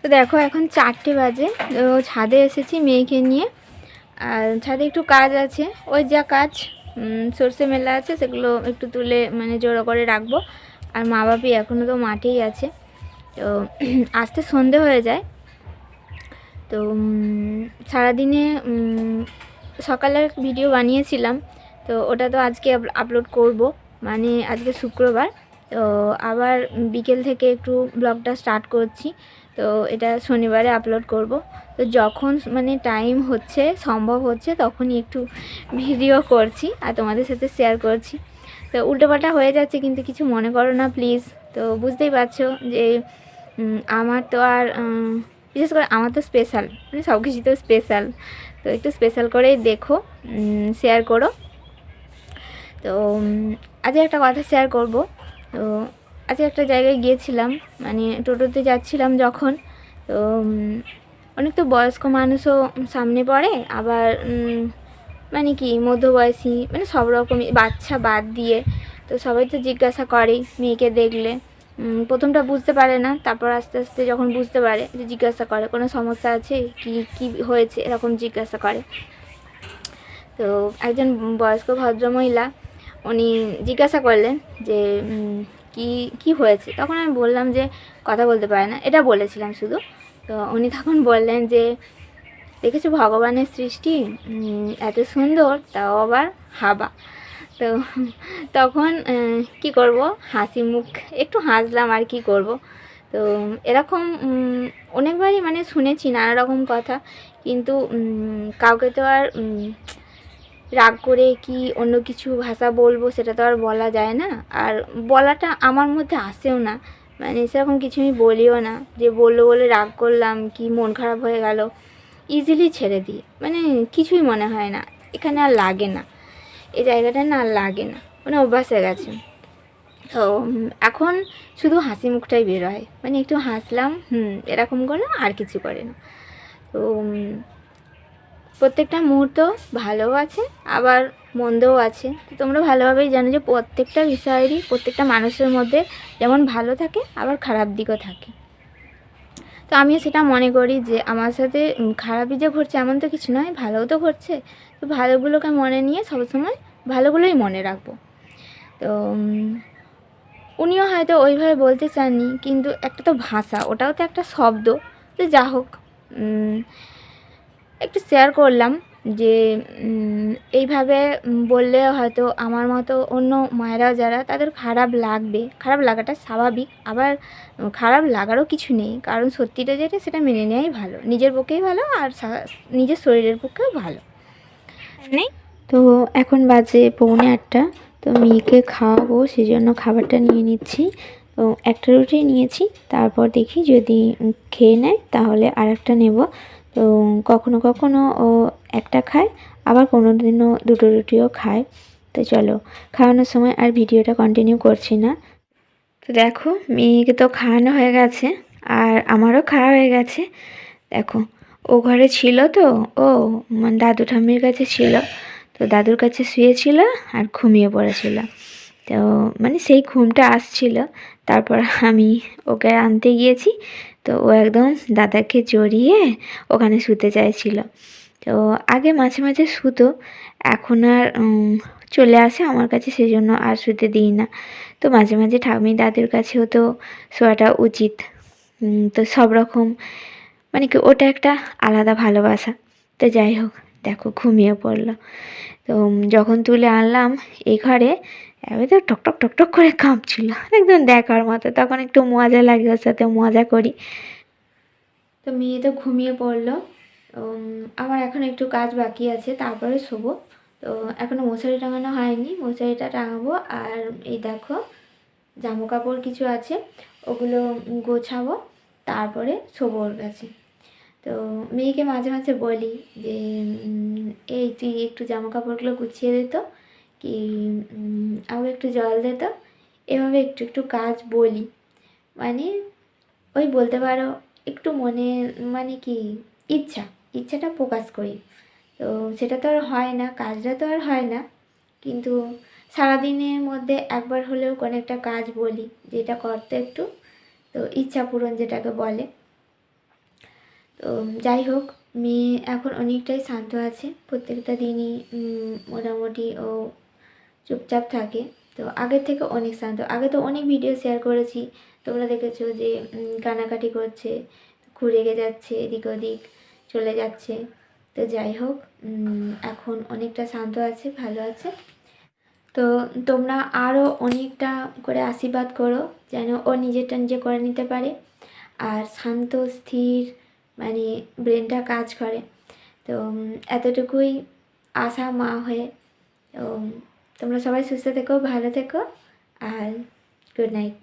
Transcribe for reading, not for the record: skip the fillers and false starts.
তো দেখো এখন 4টে বাজে। তো ছাদে এসেছি মেয়েকে নিয়ে। আর ছাদে একটু কাজ আছে, ওই যা কাজ সর্ষে মেলা আছে সেগুলো একটু তুলে মানে জড়ো করে রাখবো। আর মা বাপি এখনও তো মাঠেই আছে, তো আসতে সন্ধে হয়ে যায়। তো সারাদিনে সকালের ভিডিও বানিয়েছিলাম, তো ওটা তো আজকে আপলোড করব, মানে আজকে শুক্রবার। তো আবার বিকেল থেকে একটু ব্লগটা স্টার্ট করছি, তো এটা শনিবারে আপলোড করব। তো যখন মানে টাইম হচ্ছে, সম্ভব হচ্ছে, তখনই একটু ভিডিও করছি আর তোমাদের সাথে শেয়ার করছি। তো উল্টোপাল্টা হয়ে যাচ্ছে, কিন্তু কিছু মনে করো না প্লিজ। তো বুঝতেই পারছো যে আমার তো আর বিশেষ করে আমার তো স্পেশাল, মানে সব কিছু তো স্পেশাল, তো একটু স্পেশাল করেই দেখো, শেয়ার করো। তো আজকে একটা কথা শেয়ার করব। তো আজকে একটা জায়গায় গিয়েছিলাম, মানে টোটোতে যাচ্ছিলাম যখন, তো অনেক তো বয়স্ক মানুষও সামনে পড়ে, আবার মানে কি মধ্যবয়সী, মানে সব রকমই, বাচ্চা বাদ দিয়ে। তো সবাই তো জিজ্ঞাসা করেই মেয়েকে দেখলে। প্রথমটা বুঝতে পারে না, তারপর আস্তে আস্তে যখন বুঝতে পারে যে জিজ্ঞাসা করে কোনো সমস্যা আছে কি, কি হয়েছে, এরকম জিজ্ঞাসা করে। তো একজন বয়স্ক ভদ্রমহিলা উনি জিজ্ঞাসা করলেন যে কি কি হয়েছে। তখন আমি বললাম যে কথা বলতে পারে না, এটা বলেছিলাম শুধু। তো উনি তখন বললেন যে দেখেছো ভগবানের সৃষ্টি এত সুন্দর, তাও আবার হাবা। তো তখন কি করব, হাসি মুখ একটু হাসলাম, আর কি করব। তো এরকম অনেকবারই মানে শুনেছি নানা রকম কথা, কিন্তু কাউকে তো আর রাগ করে কি অন্য কিছু ভাষা বলবো সেটা তো আর বলা যায় না, আর বলাটা আমার মধ্যে আসেও না, মানে সেরকম কিছু আমি বলিও না যে বললো বলে রাগ করলাম কি মন খারাপ হয়ে গেল। ইজিলি ছেড়ে দিই, মানে কিছুই মনে হয় না, এখানে আর লাগে না, এই জায়গাটা না আর লাগে না, মানে অভ্যাস হয়ে গেছে। তো এখন শুধু হাসি মুখটাই বের হয়, মানে একটু হাসলাম এরকম করলাম, আর কিছু করে না। তো প্রত্যেকটা মুহূর্ত ভালোও আছে, আবার মন্দও আছে। তো তোমরা ভালোভাবেই জানো যে প্রত্যেকটা বিষয়েরই, প্রত্যেকটা মানুষের মধ্যে যেমন ভালো থাকে, আবার খারাপ দিকও থাকে। তো আমিও সেটা মনে করি যে আমার সাথে খারাপই যে ঘটছে এমন তো কিছু নয়, ভালোও তো ঘটছে। তো ভালোগুলোকে মনে নিয়ে সবসময় ভালোগুলোই মনে রাখবো। তো উনিও হয়তো ওইভাবে বলতে চাননি, কিন্তু একটা তো ভাষা, ওটাও তো একটা শব্দ। তো যা হোক, একটু শেয়ার করলাম যে এইভাবে বললে হয়তো আমার মতো অন্য মায়েরাও যারা, তাদের খারাপ লাগবে, খারাপ লাগাটা স্বাভাবিক। আবার খারাপ লাগারও কিছু নেই, কারণ সত্যিটা যেটা সেটা মেনে নেওয়াই ভালো, নিজের পক্ষেই ভালো, আর নিজের শরীরের পক্ষেও ভালো নেই। তো এখন বাজে 7:45, তো মেয়েকে খাওয়াবো, সেই জন্য খাবারটা নিয়ে নিচ্ছি। তো একটা রুটি নিয়েছি, তারপর দেখি যদি খেয়ে নেয় তাহলে আর একটা নেব। তো কখনো কখনো ও একটা খায়, আবার কোনো দিনও দুটো রুটিও খায়। তো চলো, খাওয়ানোর সময় আর ভিডিওটা কন্টিনিউ করছি না। তো দেখো মেয়েকে তো খাওয়ানো হয়ে গেছে, আর আমারও খাওয়া হয়ে গেছে। দেখো ও ঘরে ছিল, তো ও দাদু ঠাম্মির কাছে ছিল, তো দাদুর কাছে শুয়েছিল আর ঘুমিয়ে পড়েছিল। তো মানে সেই ঘুমটা আসছিল, তারপর আমি ওকে আনতে গিয়েছি, তো ও একদম দাদাকে জড়িয়ে ওখানে শুতে চাইছিল। তো আগে মাঝে মাঝে শুতো, এখন আর চলে আসে আমার কাছে, সেই জন্য আর শুতে দিই না। তো মাঝে মাঝে ঠাম্মি দাদুর কাছেও তো শোয়াটা উচিত। তো সব রকম মানে কি ওটা একটা আলাদা ভালোবাসা। তো যাই হোক, দেখো ঘুমিয়ে পড়লো। তো যখন তুলে আনলাম এই ঘরে, এবার তো টকটক টকটক করে কাঁপছিল, একদম দেখার মতো। তখন একটু মজা লাগে, ওর সাথে মজা করি। তো মেয়ে তো ঘুমিয়ে পড়লো। আমার এখন একটু কাজ বাকি আছে, তারপরে শোবো। তো এখনও মশারি টাঙানো হয়নি, মশারিটা টাঙাবো। আর এই দেখো জামা কাপড় কিছু আছে, ওগুলো গোছাবো, তারপরে শোবো ওর কাছে। তো মেয়েকে মাঝে মাঝে বলি যে এই তুই একটু জামা কাপড়গুলো গুছিয়ে দিত, কি আমাকে একটু জল দিত, এভাবে একটু একটু কাজ বলি, মানে ওই বলতে পারো একটু মনে, মানে কি ইচ্ছাটা প্রকাশ করি। তো সেটা তো আর হয় না, কাজটা তো আর হয় না, কিন্তু সারাদিনের মধ্যে একবার হলেও কোনো একটা কাজ বলি যেটা করতে একটু, তো ইচ্ছা পূরণ যেটাকে বলে। তো যাই হোক, মেয়ে এখন অনেকটাই শান্ত আছে, প্রত্যেকটা দিনই মোটামুটি ও চুপচাপ থাকে। তো আগের থেকে অনেক শান্ত। আগে তো অনেক ভিডিও শেয়ার করেছি, তোমরা দেখেছো যে কানাকাটি করছে, ঘুরে রেগে যাচ্ছে, এদিক ওদিক চলে যাচ্ছে। তো যাই হোক, এখন অনেকটা শান্ত আছে, ভালো আছে। তো তোমরা আরও অনেকটা করে আশীর্বাদ করো যেন ও নিজেরটা নিজে করে নিতে পারে আর শান্ত স্থির মানে ব্রেনটা কাজ করে। তো এতটুকুই আশা মা হয়ে। তো তোমরা সবাই সুস্থ থেকো, ভালো থেকো, আর গুড নাইট।